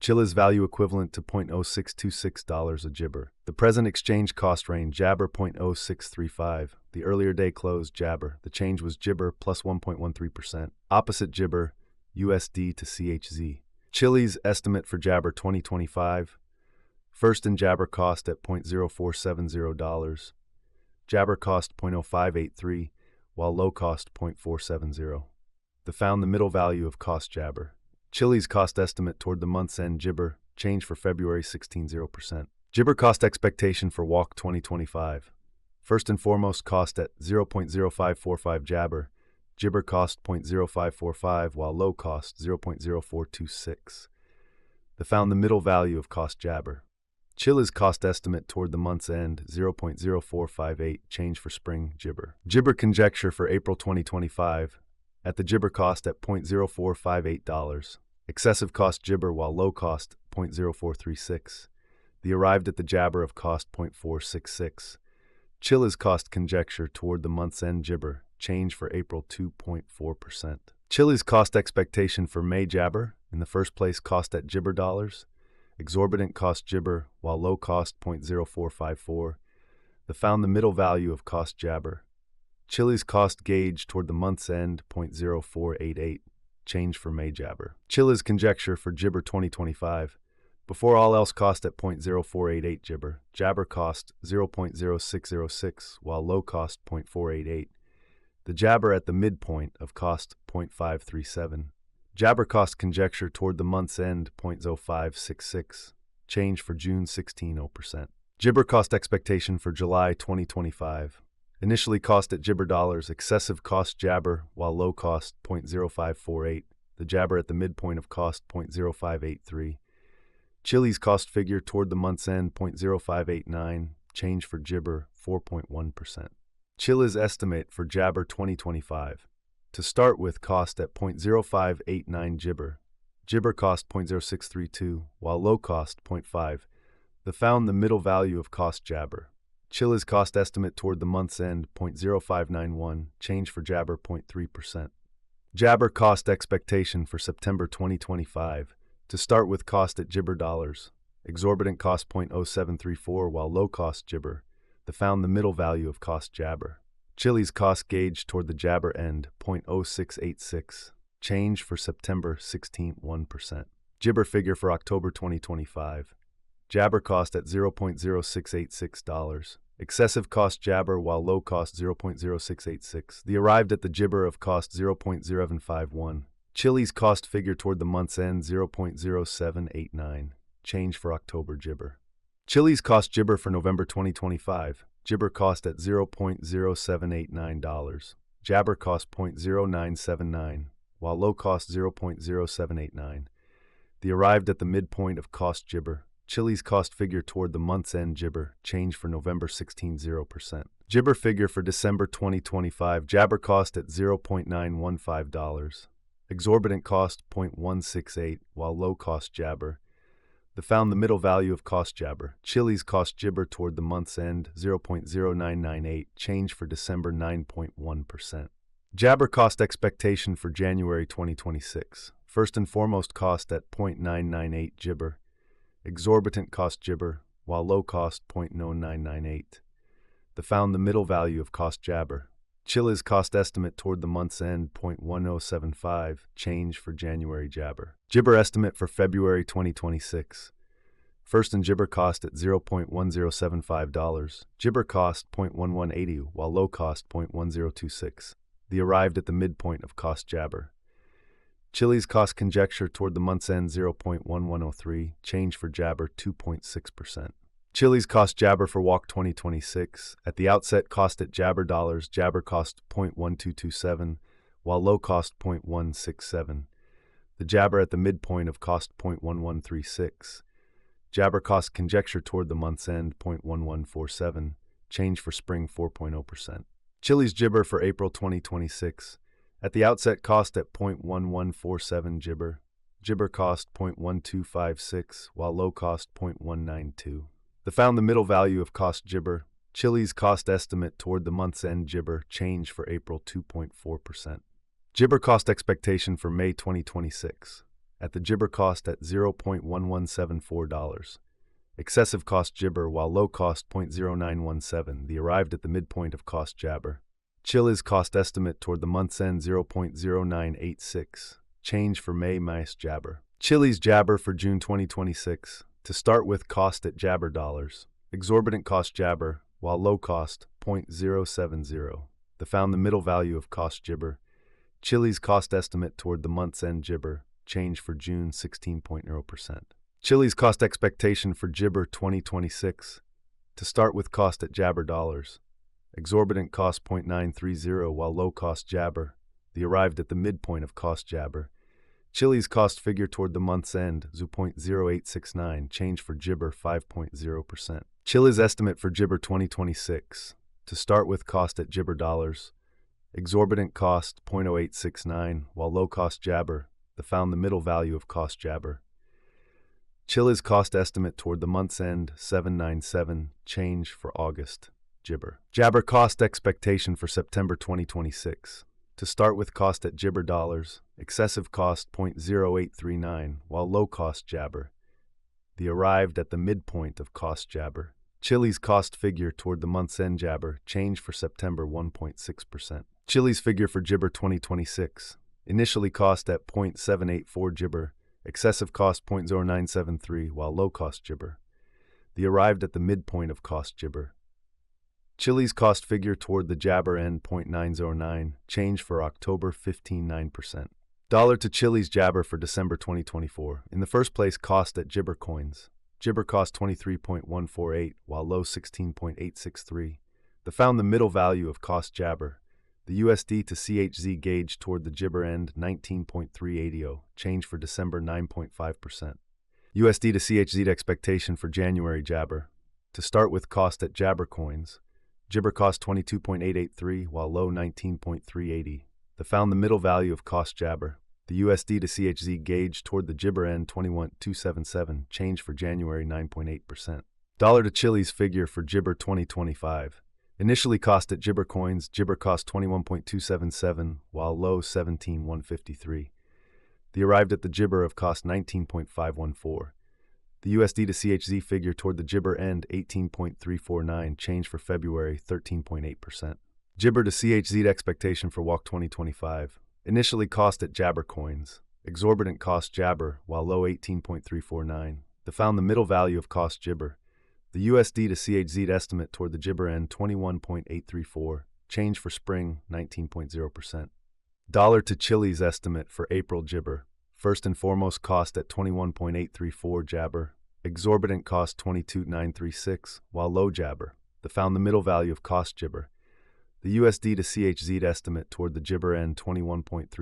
Chilliz value equivalent to $0.0626 a jibber. The present exchange cost range jabber 0.0635. The earlier day close jabber. The change was jibber plus 1.13%. Opposite jibber USD to CHZ. Chilliz estimate for jabber 2025. First in jabber cost at $0.0470. Jabber cost 0.0583, while low cost 0.470. Found the middle value of cost jabber. Chilliz cost estimate toward the month's end jibber, change for February 16.0%. Jibber cost expectation for walk 2025. First and foremost cost at 0.0545 jabber, jibber cost 0.0545, while low cost 0.0426. Found the middle value of cost jabber. Chilliz cost estimate toward the month's end 0.0458, change for spring jibber. Jibber conjecture for April 2025. At the jibber cost at $0.0458. Excessive cost jibber while low cost 0.0436. The arrived at the jabber of cost 0.466. Chilliz cost conjecture toward the month's end jibber, change for April 2.4%. Chilliz cost expectation for May jabber, in the first place cost at jibber dollars. Exorbitant cost jibber while low cost 0.0454. Found the middle value of cost jabber. Chilliz cost gauge toward the month's end 0.0488, change for May jabber. Chilliz conjecture for jibber 2025. Before all else cost at 0.0488 jibber. Jabber cost 0.0606, while low cost 0.488. The jabber at the midpoint of cost 0.537. Jabber cost conjecture toward the month's end 0.0566, change for June 16.0%. Jibber cost expectation for July 2025. Initially cost at jibber dollars, excessive cost jabber, while low cost 0.0548. The jabber at the midpoint of cost 0.0583. Chilliz cost figure toward the month's end 0.0589, change for jibber 4.1%. Chilliz estimate for jabber 2025. To start with cost at 0.0589 jibber. Jibber cost 0.0632, while low cost 0.5. Found the middle value of cost jabber. Chilliz cost estimate toward the month's end 0.0591, change for jabber 0.3%. Jabber cost expectation for September 2025. To start with cost at jibber dollars. Exorbitant cost 0.0734, while low cost jibber. Found the middle value of cost jabber. Chilliz cost gauge toward the jabber end 0.0686, change for September 16.1%. Jibber figure for October 2025. Jabber cost at $0.0686. Excessive cost jabber while low cost 0.0686. The arrived at the jibber of cost 0.0751. Chilliz cost figure toward the month's end 0.0789. Change for October jibber. Chilliz cost jibber for November 2025. Jibber cost at $0.0789. Jabber cost 0.0979, while low cost 0.0789. The arrived at the midpoint of cost jibber. Chilliz cost figure toward the month's end jibber, change for November 16.0%. Jibber figure for December 2025, jabber cost at $0.915. Exorbitant cost 0.168, while low cost jabber. Found the middle value of cost jabber. Chilliz cost jibber toward the month's end 0.0998, change for December 9.1%. Jabber cost expectation for January 2026. First and foremost cost at 0.998 jibber. Exorbitant cost jibber, while low cost 0.0998. Found the middle value of cost jabber. Chilliz cost estimate toward the month's end 0.1075, change for January jabber. Jibber estimate for February 2026. First and jibber cost at $0.1075. Jibber cost 0.1180, while low cost 0.1026. The arrived at the midpoint of cost jabber. Chilliz cost conjecture toward the month's end 0.1103, change for jabber 2.6%. Chilliz cost jabber for walk 2026. At the outset cost at jabber dollars, jabber cost 0.1227, while low cost 0.167. The jabber at the midpoint of cost 0.1136. Jabber cost conjecture toward the month's end 0.1147, change for spring 4.0%. Chilliz jibber for April 2026. At the outset cost at 0.1147 jibber. Jibber cost 0.1256, while low cost 0.192. Found the middle value of cost jibber. Chilliz cost estimate toward the month's end jibber, change for April 2.4%. Jibber cost expectation for May 2026. at the Jibber cost at $0.1174. Excessive cost Jibber while low cost 0.0917. The arrived at the midpoint of cost Jabber. Chilliz cost estimate toward the month's end 0.0986. Change for May minus Jabber. Chilliz Jabber for June 2026. To start with, cost at Jabber dollars. Exorbitant cost Jabber, while low cost 0.070. The found the middle value of cost Jibber. Chilliz cost estimate toward the month's end Jibber. Change for June 16.0%. Chilliz cost expectation for Jibber 2026. To start with, cost at Jabber dollars. Exorbitant cost 0.930 while low cost Jabber. The arrived at the midpoint of cost Jabber. Chilliz cost figure toward the month's end 0.0869. Change for Jibber 5.0%. Chilliz estimate for Jibber 2026. To start with, cost at Jibber dollars. Exorbitant cost 0.0869 while low cost Jabber. The found the middle value of cost Jabber. Chilliz cost estimate toward the month's end 797. Change for August Jibber. Jabber cost expectation for September 2026. To start with, cost at Jibber dollars. Excessive cost 0.0839 while low cost Jabber. The arrived at the midpoint of cost Jabber. Chilliz cost figure toward the month's end Jabber. Change for September 1.6%. Chilliz figure for Jibber 2026. Initially cost at 0.784 Jibber. Excessive cost 0.0973 while low cost Jibber. The arrived at the midpoint of cost Jibber. Chilliz cost figure toward the Jabber end 0.909. Change for October 15.9%. Dollar to Chilliz Jabber for December 2024. In the first place, cost at Jibber coins. Jibber cost 23.148 while low 16.863. The found the middle value of cost Jabber. The USD to CHZ gauge toward the Jibber end 19.380. Change for December 9.5%. USD to CHZ expectation for January Jabber. To start with, cost at Jabber coins. Jibber cost 22.883 while low 19.380. The found the middle value of cost Jabber. The USD to CHZ gauge toward the Jibber end 21.277. Change for January 9.8%. Dollar to Chilliz figure for Jibber 2025. Initially cost at Jibber coins. Jibber cost 21.277 while low 17.153. The arrived at the Jibber of cost 19.514. The USD to CHZ figure toward the Jibber end 18.349. Change for February 13.8%. Jibber to CHZ expectation for WALK 2025. Initially cost at Jabber coins. Exorbitant cost Jabber while low 18.349. The found the middle value of cost Jibber. The USD to CHZ estimate toward the Jibber end 21.834. Change for spring 19.0%. Dollar to Chilliz estimate for April Jibber. First and foremost, cost at 21.834 Jabber. Exorbitant cost 22.936 while low Jabber. The found the middle value of cost Jibber. The USD to CHZ estimate toward the Jibber end 21.32